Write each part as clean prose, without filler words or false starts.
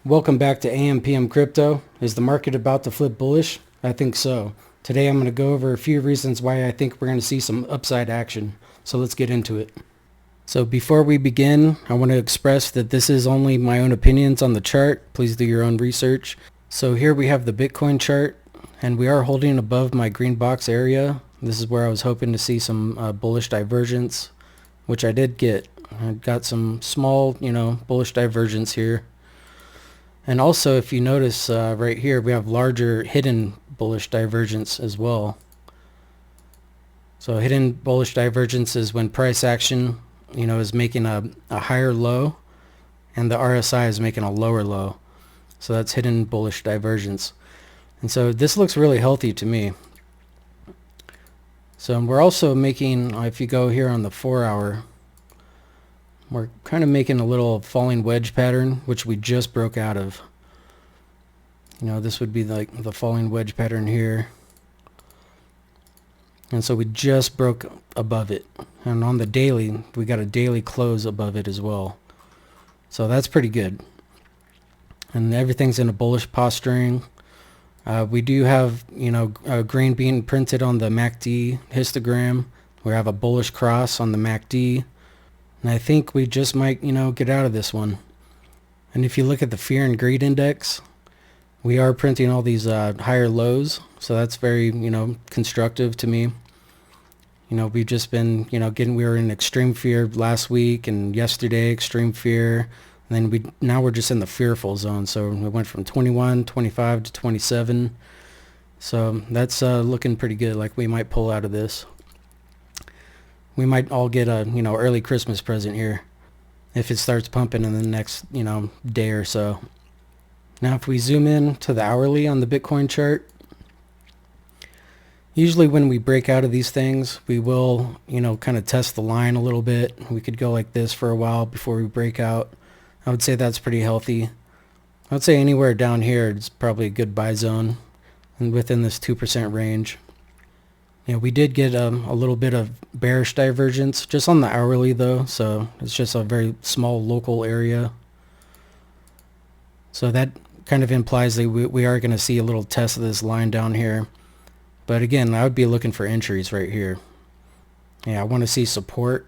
Welcome back to AM/PM Crypto. Is the market about to flip bullish? I think so. Today I'm going to go over a few reasons why I think we're going to see some upside action. So let's get into it. So before we begin, I want to express that this is only my own opinions on the chart. Please do your own research. So here we have the Bitcoin chart, and we are holding above my green box area. This is where I was hoping to see some bullish divergence, which I did get. I got some small, bullish divergence here. And also, if you notice right here, we have larger hidden bullish divergence as well. So hidden bullish divergence is when price action, is making a higher low and the RSI is making a lower low. So that's hidden bullish divergence. And so this looks really healthy to me. So we're also making, if you go here on the 4-hour, we're kind of making a little falling wedge pattern, which we just broke out of. This would be like the falling wedge pattern here. And so we just broke above it. And on the daily, we got a daily close above it as well. So that's pretty good. And everything's in a bullish posturing. We do have, a green bean printed on the MACD histogram. We have a bullish cross on the MACD. And I think we just might, get out of this one. And if you look at the fear and greed index, we are printing all these higher lows. So that's very, constructive to me. We've just been, we were in extreme fear last week and yesterday, extreme fear. And then now we're just in the fearful zone. So we went from 21, 25 to 27. So that's looking pretty good. Like we might pull out of this. We might all get a, early Christmas present here if it starts pumping in the next, day or so. Now, if we zoom in to the hourly on the Bitcoin chart, usually when we break out of these things, we will, kind of test the line a little bit. We could go like this for a while before we break out. I would say that's pretty healthy. I would say anywhere down here is probably a good buy zone and within this 2% range. We did get a little bit of bearish divergence just on the hourly though, so it's just a very small local area. So that kind of implies that we are going to see a little test of this line down here. But again, I would be looking for entries right here. Yeah, I want to see support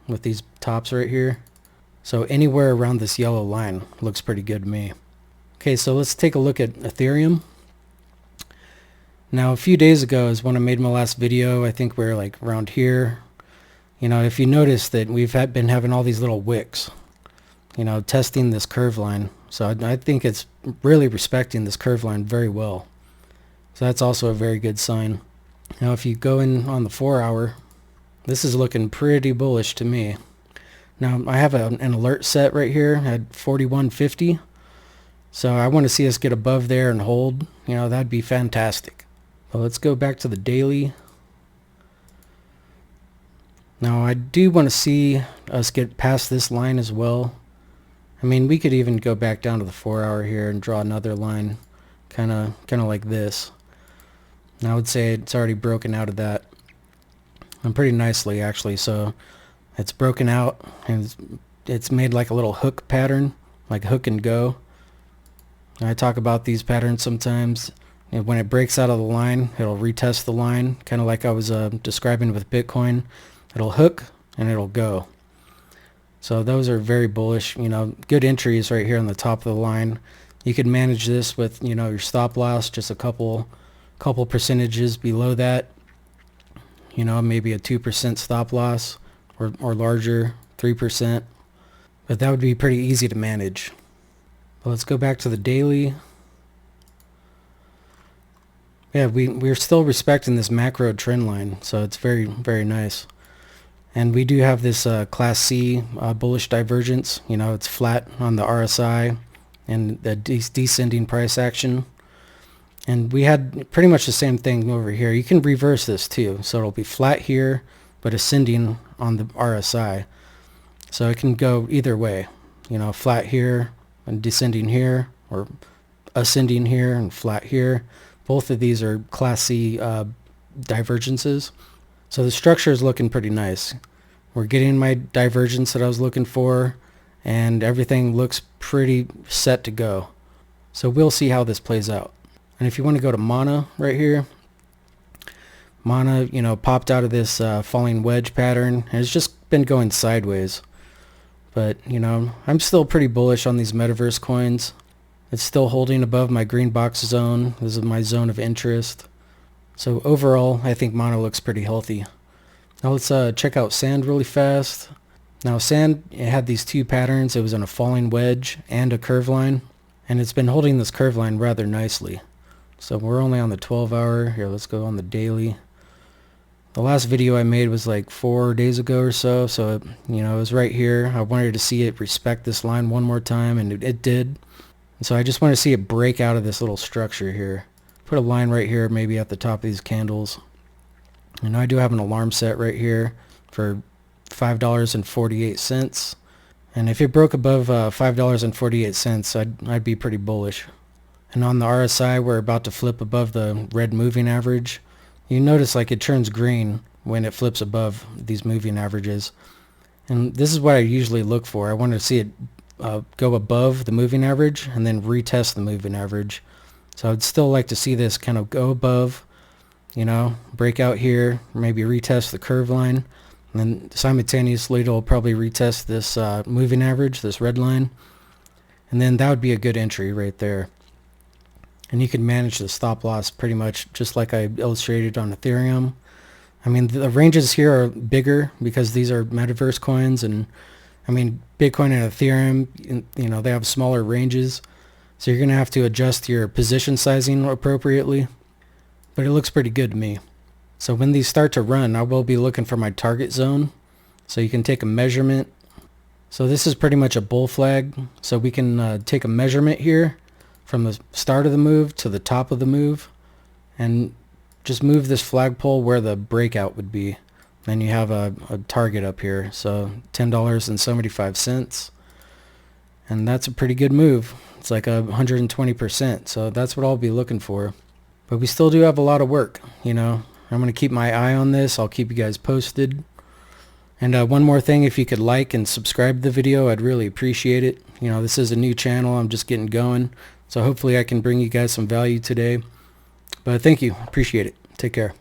with these tops right here. So anywhere around this yellow line looks pretty good to me. Okay, so let's take a look at Ethereum. Now, a few days ago is when I made my last video. I think we're like around here. If you notice that we've been having all these little wicks, testing this curve line. So I think it's really respecting this curve line very well. So that's also a very good sign. Now, if you go in on the 4-hour, this is looking pretty bullish to me. Now, I have an alert set right here at 41.50. So I want to see us get above there and hold. That'd be fantastic. Well, let's go back to the daily. Now, I do want to see us get past this line as well. I mean, we could even go back down to the 4-hour here and draw another line, kind of like this. And I would say it's already broken out of that, and pretty nicely actually. So it's broken out and it's made like a little hook pattern, like hook and go. And I talk about these patterns sometimes. And when it breaks out of the line, it'll retest the line, kind of like I was describing with Bitcoin. It'll hook and it'll go. So those are very bullish, good entries right here on the top of the line. You could manage this with, your stop loss, just a couple percentages below that. Maybe a 2% stop loss or larger, 3%. But that would be pretty easy to manage. But let's go back to the daily. Yeah, we're still respecting this macro trend line, so it's very, very nice. And we do have this Class C bullish divergence. It's flat on the RSI and the descending price action. And we had pretty much the same thing over here. You can reverse this too. So it'll be flat here, but ascending on the RSI. So it can go either way. Flat here and descending here, or ascending here and flat here. Both of these are Class C divergences. So the structure is looking pretty nice. We're getting my divergence that I was looking for, and everything looks pretty set to go. So we'll see how this plays out. And if you want to go to Mana right here, Mana, you know, popped out of this falling wedge pattern, and it's just been going sideways. But, you know, I'm still pretty bullish on these Metaverse coins. It's still holding above my green box zone. This is my zone of interest. So overall, I think Mana looks pretty healthy. Now let's check out Sand really fast. Now Sand, it had these two patterns. It was in a falling wedge and a curve line. And it's been holding this curve line rather nicely. So we're only on the 12-hour. Here, let's go on the daily. The last video I made was like 4 days ago or so. So, you know, it was right here. I wanted to see it respect this line one more time, and it did. And so I just want to see it break out of this little structure here. Put a line right here, maybe at the top of these candles. And I do have an alarm set right here for $5.48. And if it broke above $5.48, I'd be pretty bullish. And on the RSI, we're about to flip above the red moving average. You notice like it turns green when it flips above these moving averages. And this is what I usually look for. I want to see it go above the moving average and then retest the moving average. So I'd still like to see this kind of go above, you know, break out here, maybe retest the curve line. And then simultaneously it'll probably retest this moving average, this red line. And then that would be a good entry right there. And you can manage the stop loss pretty much just like I illustrated on Ethereum. I mean, the ranges here are bigger because these are Metaverse coins. And I mean, Bitcoin and Ethereum, you know, they have smaller ranges. So you're going to have to adjust your position sizing appropriately. But it looks pretty good to me. So when these start to run, I will be looking for my target zone. So you can take a measurement. So this is pretty much a bull flag. So we can take a measurement here from the start of the move to the top of the move. And just move this flagpole where the breakout would be. Then you have a target up here. So $10.75. And that's a pretty good move. It's like 120%. So that's what I'll be looking for. But we still do have a lot of work, you know. I'm going to keep my eye on this. I'll keep you guys posted. And one more thing, if you could like and subscribe to the video, I'd really appreciate it. You know, this is a new channel. I'm just getting going. So hopefully I can bring you guys some value today. But thank you. Appreciate it. Take care.